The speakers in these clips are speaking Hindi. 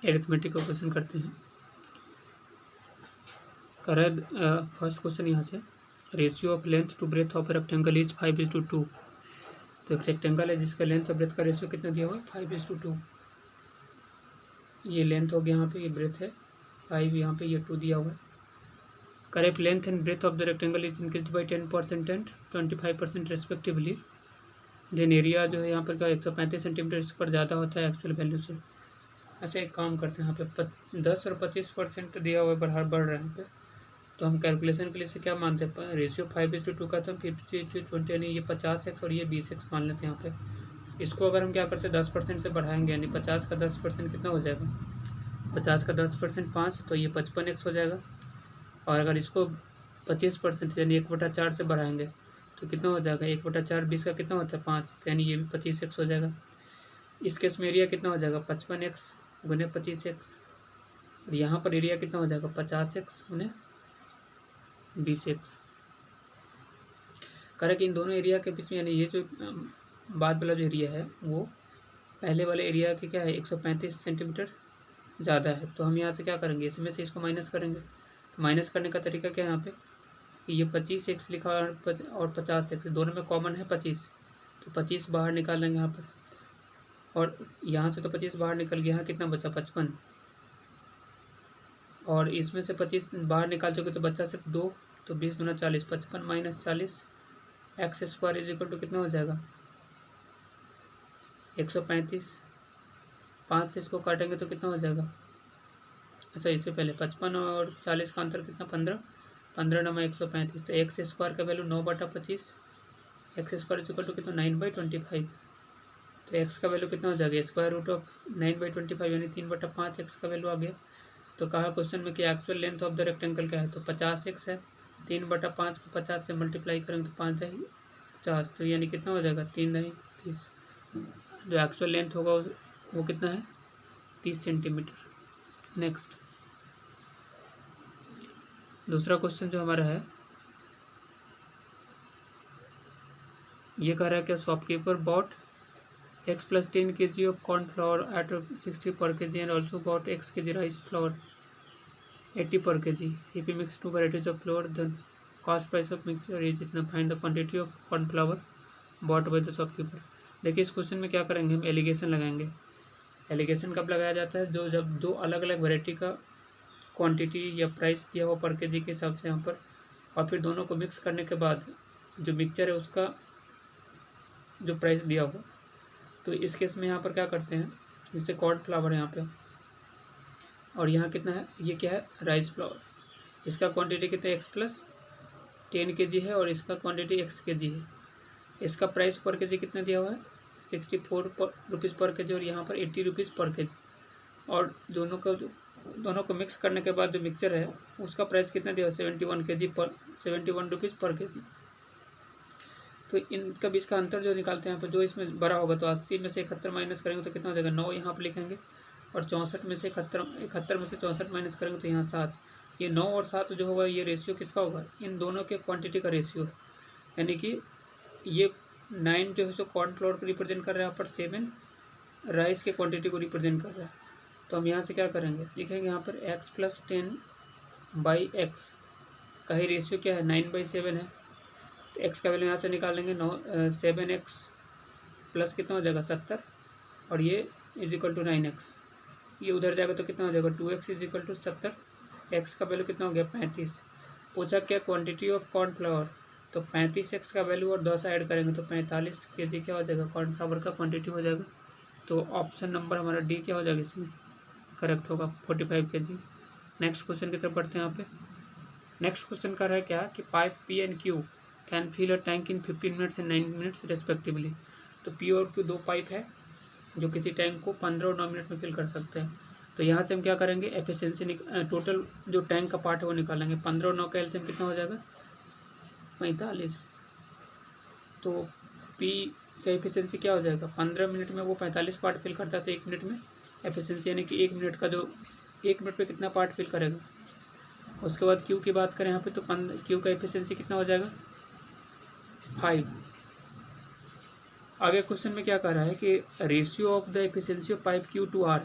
एरिथमेटिक का क्वेश्चन करते हैं। कर फर्स्ट क्वेश्चन यहाँ से, ratio of length to breadth of rectangle is 5:2। तो एक रेक्टेंगल है जिसका लेंथ और ब्रेथ का रेशियो कितना दिया हुआ है 5:2। ये लेंथ हो गया यहाँ पे, ये ब्रेथ है 5, यहाँ पे ये 2 दिया हुआ है। Correct length and breadth of the rectangle is increase by 10% and 25% respectively. Then area जो है यहाँ पर क्या 135 सेंटीमीटर इस पर ज़्यादा होता है एक्चुअल वैल्यू से। ऐसे एक काम करते हैं, यहाँ पे 10 और 25% दिया हुआ है, बढ़ रहा है यहाँ पे। तो हम कैलकुलेशन के लिए से क्या मानते हैं, रेशियो 5:2 का, तो हम 50:20 यानी ये 50x और ये 20x मान लेते हैं यहाँ पे। इसको अगर हम क्या करते हैं 10% से बढ़ाएंगे, यानी 50 का 10% कितना हो जाएगा, 50 का 10% 5, तो ये 55x हो जाएगा। और अगर इसको 25% यानी 1/4 से बढ़ाएंगे तो कितना हो जाएगा, 1/4 20 का कितना होता है 5, तो यानी ये भी 25x हो जाएगा। इस केस में एरिया कितना हो जाएगा 55x गुने 25x, और यहाँ पर एरिया कितना हो जाएगा 50x गुने 20x। करेक्ट, इन दोनों एरिया के बीच में यानी ये जो बाद वाला जो एरिया है वो पहले वाले एरिया के क्या है 135 सेंटीमीटर ज़्यादा है। तो हम यहाँ से क्या करेंगे, इसमें से इसको माइनस करेंगे। तो माइनस करने का तरीका क्या है यहाँ पे, ये 25x लिखा और 50x, दोनों में कॉमन है 25, तो 25 बाहर निकाल लेंगे यहाँ पर, और यहाँ से तो 25 बाहर निकल गया, यहाँ कितना बचा 55, और इसमें से 25 बाहर निकाल चुके तो बचा सिर्फ 2, तो 20 दूना 40, 55 minus 40 x square is equal to कितना हो जाएगा 135। 5 से इसको काटेंगे तो कितना हो जाएगा, अच्छा इससे पहले 55 और 40 का अंतर कितना 15, 15 9 135, तो एक्स स्क्वायर का value 9/25, x square is equal to कितना 9/25। तो एक्स का वैल्यू कितना हो जाएगा स्क्वायर रूट ऑफ 9/25 यानी 3/5 एक्स का वैल्यू आ गया। तो कहा क्वेश्चन में कि actual length of the rectangle क्या है, तो 50x है, 3/5 को 50 से मल्टीप्लाई करेंगे तो 5 दही 50, तो यानी कितना हो जाएगा 3 दही 30। जो एक्चुअल लेंथ होगा वो कितना है 30 सेंटीमीटर। नेक्स्ट दूसरा क्वेश्चन जो हमारा है, ये कह रहा है कि shopkeeper bot x + 10 kg of corn flour at 60 per kg and also bought x kg rice flour 80 per kg. If you mix two varieties of flour, then cost price of mixture is इतना, find the quantity of corn flour bought by the shopkeeper. देखिए इस क्वेश्चन में क्या करेंगे, हम एलिगेशन लगाएंगे। एलिगेशन कब लगाया जाता है, जो जब दो अलग अलग वैरायटी का क्वांटिटी या प्राइस दिया हुआ पर केजी के हिसाब से यहाँ पर, और फिर दोनों को मिक्स करने के बाद जो मिक्सचर है उसका जो प्राइस दिया हुआ, तो इस केस में यहाँ पर क्या करते हैं, इससे कॉर्न फ्लावर है यहाँ पे, और यहाँ कितना है, ये क्या है राइस फ्लावर, इसका क्वांटिटी कितना x + 10 kg है और इसका क्वांटिटी x kg है। इसका प्राइस पर केजी कितना दिया हुआ है 64 रुपीज़ पर केजी, और यहाँ पर 80 रुपीज़ पर केजी, और दोनों को मिक्स करने के बाद जो मिक्सचर है उसका प्राइस कितना दिया हुआ 71 रुपीज़ पर केजी। तो इनका बीच का अंतर जो निकालते हैं यहाँ पर, जो इसमें बड़ा होगा तो 80 में से 71 माइनस करेंगे तो कितना हो जाएगा 9 यहाँ पर लिखेंगे, और 64 में से 71 में से 64 माइनस करेंगे तो यहाँ 7। ये 9 और 7 जो होगा ये रेशियो किसका होगा, इन दोनों के क्वांटिटी का रेशियो है। यानी कि ये 9 जो है सो कॉर्न फ्लोर को रिप्रेजेंट कर रहा है, यहाँ पर 7 राइस के क्वान्टिटी को रिप्रेजेंट कर रहा है। तो हम यहाँ से क्या करेंगे, लिखेंगे यहाँ पर x + 10/x का ही रेशियो क्या है 9/7 है, तो x का वैल्यू यहाँ से निकाल लेंगे 7x प्लस कितना हो जाएगा 70, और ये इज इक्वल टू 9x, ये उधर जाएगा तो कितना हो जाएगा 2x is equal to 70, x का वैल्यू कितना हो गया 35। पूछा क्या क्वांटिटी ऑफ कॉर्न फ्लावर, तो 35x का वैल्यू और 10 ऐड करेंगे तो 45 kg क्या हो जाएगा कॉर्न फ्लावर का क्वांटिटी हो जाएगा। तो ऑप्शन नंबर हमारा डी क्या हो जाएगा इसमें करेक्ट होगा 45 kg। नेक्स्ट क्वेश्चन की तरफ बढ़ते हैं। यहाँ पे नेक्स्ट क्वेश्चन कर रहा है क्या कि pipe P and Q can fill a tank in 15 minutes and 9 minutes respectively. तो P और Q दो पाइप है जो किसी टैंक को 15 और 9 मिनट में फिल कर सकते हैं। तो यहाँ से हम क्या करेंगे एफिशिएंसी टोटल जो टैंक का पार्ट है वो निकालेंगे। 15 और 9 का एलसीएम कितना हो जाएगा 45। तो P का एफिशिएंसी क्या हो जाएगा 15 मिनट में वो 45 पार्ट फिल करता है, तो 1 मिनट में एफिशिएंसी यानी कि 1 मिनट का जो 1 मिनट में कितना पार्ट फिल करेगा। उसके बाद Q की बात करें यहाँ पे तो Q का एफिशिएंसी कितना हो जाएगा 5। आगे क्वेश्चन में क्या कह रहा है कि ratio of the efficiency of pipe Q to R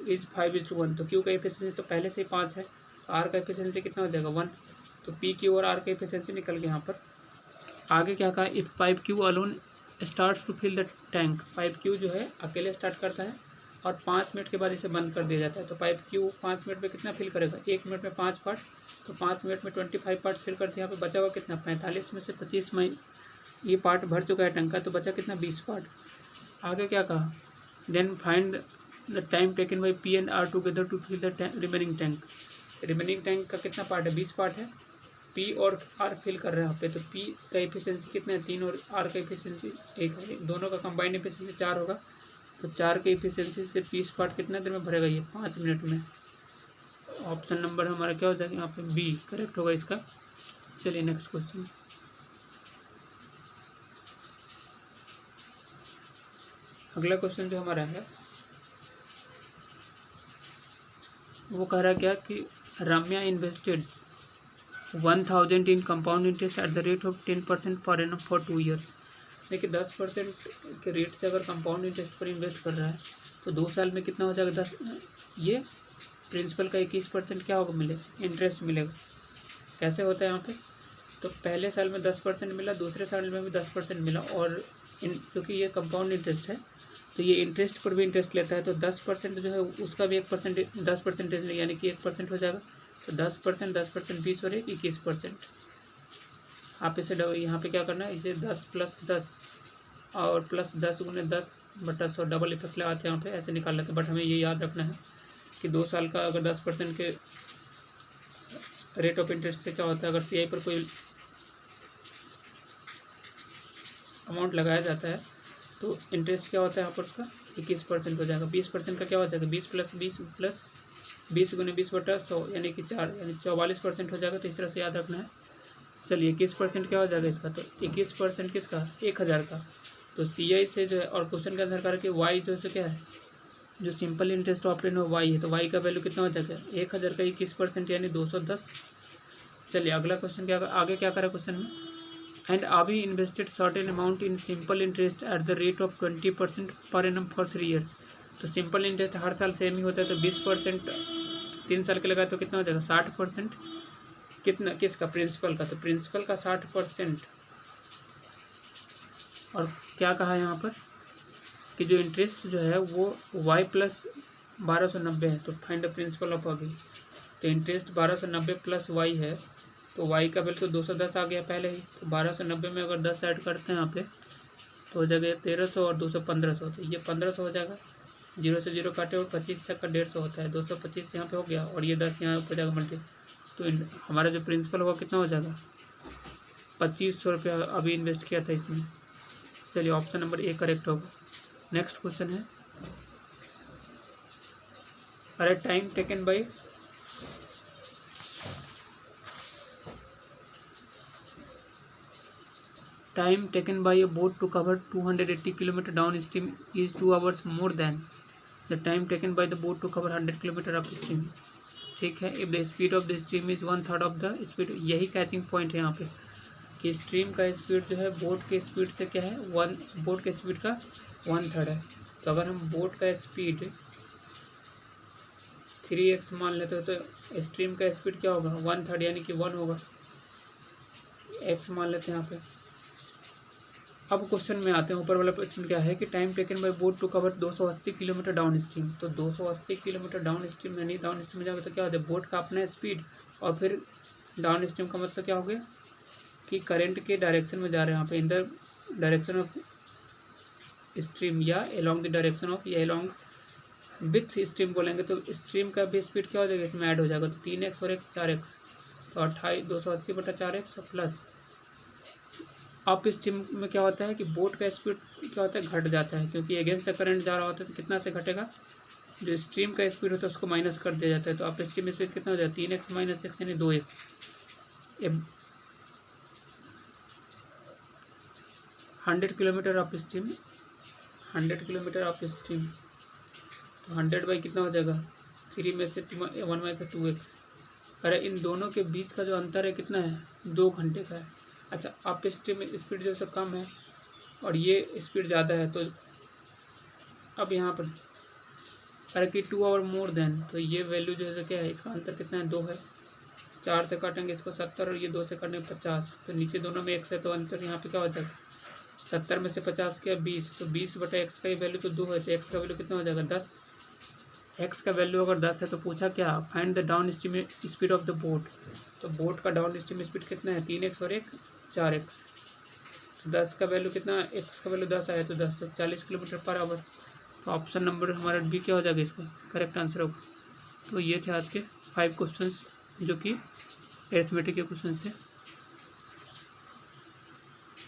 is 5:1, तो क्यू का एफिशिएंसी तो पहले से ही 5 है, आर का एफिशिएंसी कितना हो जाएगा 1, तो पी क्यू और आर का एफिशिएंसी निकल गया यहाँ पर। आगे क्या कहा, if pipe Q alone starts to fill the tank, pipe Q जो है अकेले स्टार्ट करता है और 5 मिनट के बाद इसे बंद कर दिया जाता है, तो पाइप क्यू 5 मिनट में कितना फिल करेगा, 1 मिनट में 5 पार्ट, तो 5 मिनट में 25 पार्ट फिल करते हैं। यहाँ पे बचा हुआ कितना, 45 में से 25 में ये पार्ट भर चुका है टैंक का, तो बचा कितना 20 पार्ट। आगे क्या कहा, then find the time taken by P and R together to fill the remaining tank, remaining tank का कितना पार्ट है, 20 पार्ट है, पी और आर फिल कर रहे हैं यहाँ पे, तो पी का एफिशिएंसी कितना है 3 और आर का एफिशिएंसी 1 है, दोनों का कंबाइंड एफिशिएंसी 4 होगा, तो 4 के एफिशिएंसी से 20 पार्ट कितना देर में भरेगा, ये 5 मिनट में। ऑप्शन नंबर हमारा क्या हो जाएगा यहाँ पे, बी करेक्ट होगा इसका। चलिए नेक्स्ट क्वेश्चन, अगला क्वेश्चन जो हमारा है वो कह रहा है क्या कि Ramya invested 1000 in compound interest at the rate of 10% पर एनम फॉर 2 ईयर्स। देखिए 10% के रेट से अगर कंपाउंड इंटरेस्ट पर इन्वेस्ट कर रहा है तो 2 साल में कितना हो जाएगा, 10, ये प्रिंसिपल का 21% क्या होगा, मिलेगा, इंटरेस्ट मिलेगा। कैसे होता है यहाँ पे, तो पहले साल में 10% मिला, दूसरे साल में भी 10% मिला, और क्योंकि ये कंपाउंड इंटरेस्ट है तो ये इंटरेस्ट पर भी इंटरेस्ट लेता है, तो 10% जो है उसका भी 1% 10% यानी कि 1% हो जाएगा, तो 10%, 10%, 20 और 21%। आप इसे यहाँ पे क्या करना है, इसे 10 + 10 और प्लस 10 × 10/100 डबल इफेक्ट लगाते हैं यहाँ पे, ऐसे निकाल लेते हैं। बट हमें ये याद रखना है कि 2 साल का अगर 10% के रेट ऑफ इंटरेस्ट से क्या होता है, अगर सीआई पर कोई अमाउंट लगाया जाता है तो इंटरेस्ट क्या होता है यहाँ पर उसका 21% हो जाएगा। 20% का क्या हो जाएगा, 20 + 20 + 20 × 20/100 यानी कि 4, यानी 44% हो जाएगा। तो इस तरह से याद रखना है। चलिए 21% क्या हो जाएगा इसका, तो 21% किसका, 1000 का। तो सीआई से जो है, और क्वेश्चन के आंसर करके वाई जो है क्या है, जो सिंपल इंटरेस्ट ऑप्टेन हो वाई है, तो वाई का वैल्यू कितना हो जाएगा, 1000 का 21% यानी 210। चलिए अगला क्वेश्चन क्या, आगे क्या करा क्वेश्चन में, एंड अभी invested certain amount in simple interest at the rate of 20% per annum for 3 years. तो सिंपल इंटरेस्ट हर साल सेम ही होता है, तो 20% 3 साल के लगाए तो कितना हो जाएगा 60%, कितना किसका, प्रिंसिपल का, तो प्रिंसिपल का 60%। और क्या कहा यहाँ पर कि जो इंटरेस्ट जो है वो y + 1290 है, तो फाइंड द प्रिंसिपल ऑफ अभी। तो इंटरेस्ट 1290 + y है, तो y का वैल्यू तो 210 आ गया पहले ही, तो 1290 में अगर 10 ऐड करते हैं यहाँ पे तो हो जाएगा 1300 और 200 1500, तो ये 1500 हो जाएगा, 0 से 0 काटे और 25 का 150 होता है, 225 यहाँ पे हो गया और ये 10 यहाँ हो जाएगा मल्टी। तो हमारा जो प्रिंसिपल होगा कितना हो जाएगा, 2500 रुपया अभी इन्वेस्ट किया था इसमें। चलिए ऑप्शन नंबर ए करेक्ट होगा। नेक्स्ट क्वेश्चन है, अरे time taken by time taken by a boat to cover 280 km downstream is 2 hours more than the time taken by the boat to cover 100 km upstream। ठीक है, if the speed of the stream is 1/3 of the speed, यही कैचिंग पॉइंट है यहाँ पे कि स्ट्रीम का स्पीड जो है बोट के स्पीड से क्या है, बोट के स्पीड का 1/3 है। तो अगर हम बोट का स्पीड 3x मान लेते हो तो स्ट्रीम का स्पीड क्या होगा 1/3 यानी कि 1 होगा, x मान लेते हैं यहाँ पे। अब क्वेश्चन में आते हैं, ऊपर वाला क्वेश्चन क्या है कि time taken by boat to cover 280 kilometre downstream. तो 280 किलोमीटर डाउन स्ट्रीम यानी डाउन स्ट्रीम में जाओगे तो क्या होता है, बोट का अपना स्पीड और फिर डाउन स्ट्रीम का मतलब क्या हो गया कि करंट के डायरेक्शन में जा रहे हैं, यहाँ पे in the direction of stream या अलोंग द डायरेक्शन ऑफ, या अलोंग विथ स्ट्रीम बोलेंगे तो स्ट्रीम का भी स्पीड क्या हो जाएगा इसमें ऐड हो जाएगा, तो 3x और 4x, तो 280/4x प्लस अप स्ट्रीम में क्या होता है कि बोट का स्पीड क्या होता है घट जाता है, क्योंकि अगेंस्ट द करंट जा रहा होता है तो कितना से घटेगा, जो स्ट्रीम का स्पीड होता है उसको माइनस कर दिया जाता है। तो अप स्ट्रीम स्पीड कितना हो जाए 3x - x यानी 2x। 100 kilometre up stream, 100 kilometre up stream, तो 100 बाई कितना हो जाएगा 3 में से 1 में से 2x। अरे इन दोनों के बीच का जो अंतर है कितना है 2 घंटे का है। अच्छा अप स्ट्रीम स्पीड जो है कम है और ये स्पीड ज़्यादा है, तो अब यहाँ पर अरे कि 2 और मोर देन, तो ये वैल्यू जो है क्या है, इसका आंसर कितना है, 2 है। 4 से काटेंगे इसको 70 और ये 2 से काटेंगे 50, तो नीचे दोनों में x है, तो अंतर यहाँ पे क्या हो जाएगा, 70 में से 50 क्या 20, तो 20/x का ये वैल्यू तो 2 है, तो x का वैल्यू कितना हो जाएगा 10। x का वैल्यू अगर 10 है तो पूछा क्या, find the down stream speed of the boat, तो बोट का डाउन स्ट्रीम स्पीड कितना है, 3x और 1 4x। तो 10 का वैल्यू कितना, x का वैल्यू 10 आया तो 10 तो 40 किलोमीटर पर आवर। तो ऑप्शन नंबर हमारा बी क्या हो जाएगा, इसका करेक्ट आंसर होगा। तो ये थे आज के 5 क्वेश्चंस जो कि एरिथमेटिक के क्वेश्चन थे।